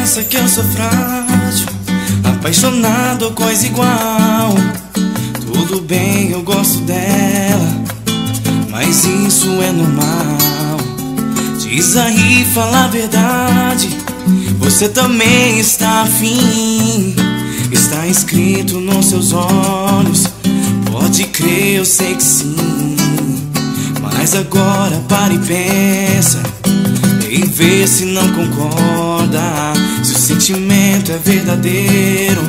pensa que eu sou frágil, apaixonado ou coisa igual. Tudo bem, eu gosto dela, mas isso é normal. Diz aí, fala a verdade, você também está afim. Está escrito nos seus olhos, pode crer, eu sei que sim. Mas agora para e pensa, e vê se não concorda. Se o sentimento é verdadeiro,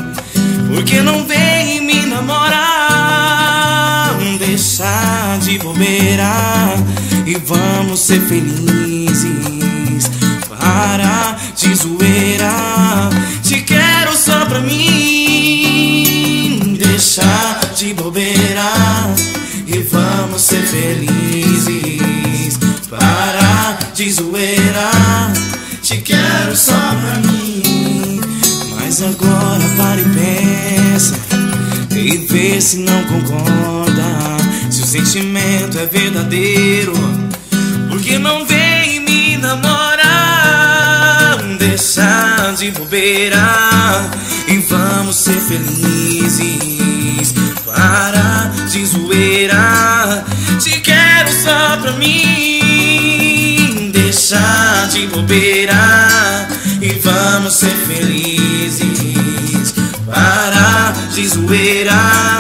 por que não vem me namorar? Deixar de bobeira e vamos ser felizes. Para de zoeira, te quero só pra mim. Deixar de bobeira e vamos ser felizes. Para de zoeira, te quero só pra mim. Mas agora para e pensa, e vê se não concorda. Se o sentimento é verdadeiro, por que não vem me namorar? Deixar de bobeira e vamos ser felizes. Para de zoeira, te quero só pra mim. Deixar de bobeira e vamos ser felizes. Para de zoeira,